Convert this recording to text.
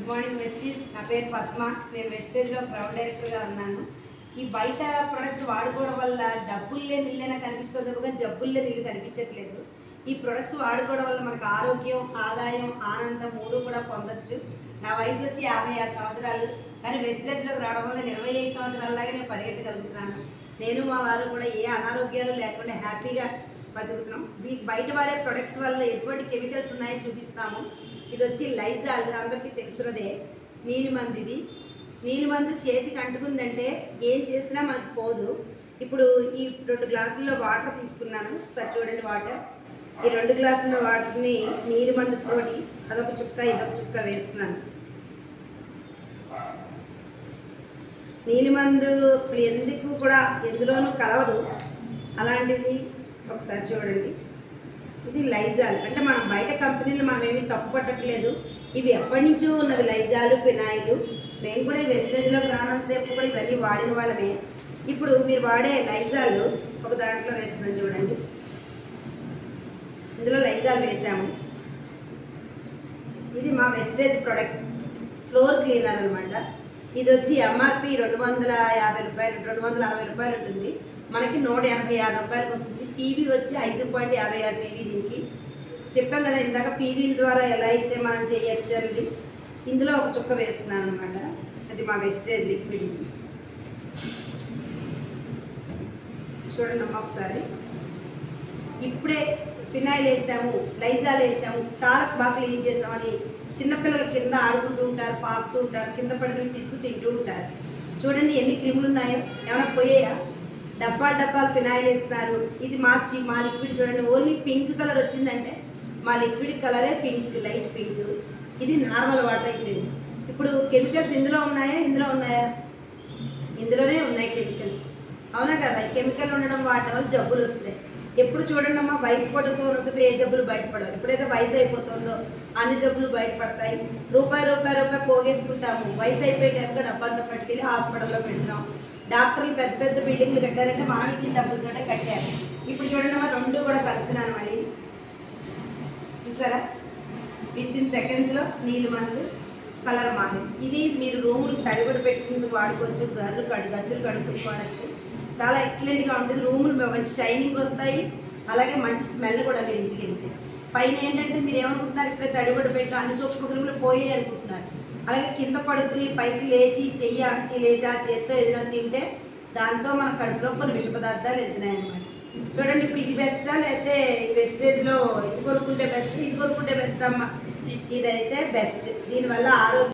Morning Vestige. నా పేరు పద్మ. నేను వెస్టేజ్లో క్రౌడ్ డైరెక్టర్గా ఉన్నాను. ఈ బయట ప్రొడక్ట్స్ వాడుకోవడం వల్ల డబ్బుల్లే నిల్లైనా కనిపిస్తుంది కానీ జబ్బుల్లే నిల్లు కనిపించట్లేదు. ఈ ప్రొడక్ట్స్ వాడుకోవడం వల్ల మనకు ఆరోగ్యం, ఆదాయం, ఆనందం మూడు కూడా పొందొచ్చు. నా వయసు వచ్చి 56 సంవత్సరాలు. కానీ వెస్టేజ్లోకి రావడం వల్ల 25 సంవత్సరాలలాగా నేను పరిగెట్టగలుగుతున్నాను. నేను మా వారు కూడా ఏ అనారోగ్యాలు లేకుండా హ్యాపీగా బతుకుతున్నాం. బయట వాడే ప్రొడక్ట్స్ వల్ల ఎటువంటి కెమికల్స్ ఉన్నాయో చూపిస్తాము. ఇది వచ్చి లైజాల్, అందరికీ తెలుసున్నదే. నీలిమందు. ఇది నీలిమందు చేతికి అంటుకుందంటే ఏం చేసినా మనకు పోదు. ఇప్పుడు ఈ 2 గ్లాసుల్లో వాటర్ తీసుకున్నాను. ఒకసారి చూడండి వాటర్. ఈ 2 గ్లాసుల వాటర్ని నీలిమందుతోటి అదొక చుక్క ఇదొక చుక్క వేస్తున్నాను. నీలిమందు అసలు ఎందుకు కూడా ఎందులోనూ కలవదు. అలాంటిది ఒకసారి చూడండి. ఇది లైజాల్. అంటే మనం బయట కంపెనీలు మనం ఏమీ తప్పు పట్టట్లేదు. ఇవి ఎప్పటి నుంచో ఉన్నవి లైజాలు, ఫినాయిల్. మేము కూడా ఈ వెస్టేజ్లోకి రానంతసేపు కూడా ఇవన్నీ వాడిన వాళ్ళమే. ఇప్పుడు మీరు వాడే లైజాలు ఒక దాంట్లో వేస్తున్నాం చూడండి. ఇందులో లైజాల్ వేసాము. ఇది మా వెస్టేజ్ ప్రోడక్ట్, ఫ్లోర్ క్లీనర్ అనమాట. ఇది వచ్చి ఎంఆర్పి 250 రూపాయలు, 260 రూపాయలు ఉంటుంది. మనకి 186 రూపాయలకు వస్తుంది. పీవీ వచ్చి 5.56 పీవీ. దీనికి చెప్పాం కదా ఇందాక పీవీల ద్వారా ఎలా అయితే మనం చేయొచ్చు అనేది. ఇందులో ఒక చుక్క వేస్తున్నాను అనమాట. అది మా వెస్టేజ్ లిక్విడ్. ఇది చూడండి అమ్మ ఒకసారి. ఇప్పుడే ఫినాయిల్ వేసాము, లైజాల్ వేసాము, చాలా బాగా క్లీన్ చేసామని చిన్నపిల్లలు కింద ఆడుకుంటూ ఉంటారు, పాకుతూ ఉంటారు, కింద పడిన తీసుకు తింటూ ఉంటారు. చూడండి ఎన్ని క్రిములు ఉన్నాయో. ఏమైనా పోయాయా? డబ్బాలు ఫినాయిల్ వేస్తున్నారు. ఇది మార్చి మా లిక్విడ్ చూడండి. ఓన్లీ పింక్ కలర్ వచ్చిందంటే మా లిక్విడ్ కలరే పింక్, లైట్ పింక్. ఇది నార్మల్ వాటర్ లిక్విడ్. ఇప్పుడు కెమికల్స్ ఇందులో ఉన్నాయా? ఇందులోనే ఉన్నాయి కెమికల్స్. అవునా కదా? ఈ కెమికల్ ఉండడం వాటి వల్ల జబ్బులు వస్తాయి. ఎప్పుడు చూడండి అమ్మా, వయసు పడుతూ ఉన్నప్పుడు ఏ జబ్బులు బయటపడవు. ఎప్పుడైతే వయసు అయిపోతుందో అన్ని జబ్బులు బయటపడతాయి. రూపాయి పోగేసుకుంటాము. వయసు అయిపోయే టైంలో డబ్బంతా పట్టుకెళ్ళి హాస్పిటల్లో పెడుతున్నాం. డాక్టర్లు పెద్ద పెద్ద బిల్డింగ్లు కట్టారంటే మనం ఇచ్చిన డబ్బులతోటే కట్టారు. ఇప్పుడు చూడండి అమ్మా, 2 కూడా కలుపుతున్నాను మళ్ళీ. చూసారా? వితిన్ సెకండ్స్లో నీలిమందు, కలర్ మాది. ఇది మీరు రూములు తడిబడి పెట్టుకుందుకు వాడుకోవచ్చు, గచ్చులు కడుక్కుని వాడచ్చు. చాలా ఎక్సలెంట్గా ఉంటుంది. రూములు మంచి షైనింగ్ వస్తాయి, అలాగే మంచి స్మెల్ కూడా మీరు ఇంటికి వెళ్తే. పైన ఏంటంటే మీరు ఏమనుకుంటున్నారు, ఇప్పుడే తడిబడి పెట్టి అన్ని సూక్ష్మ క్రిములు పోయాయి అనుకుంటున్నారు. అలాగే కింద పడుకుని పైకి లేచి చెయ్యి అంచి లేచి ఆ చేత్తో ఏదైనా తింటే దాంతో మన కడుపులో కొన్ని విష పదార్థాలు వెళ్తున్నాయి అన్నమాట. చూడండి ఇప్పుడు ఇది బెస్టా లేకపోతే వెస్టేజ్లో ఇది కొనుక్కుంటే బెస్ట్, ఇది కొనుక్కుంటే బెస్ట్ అమ్మ? ఇదైతే బెస్ట్. దీనివల్ల ఆరోగ్యం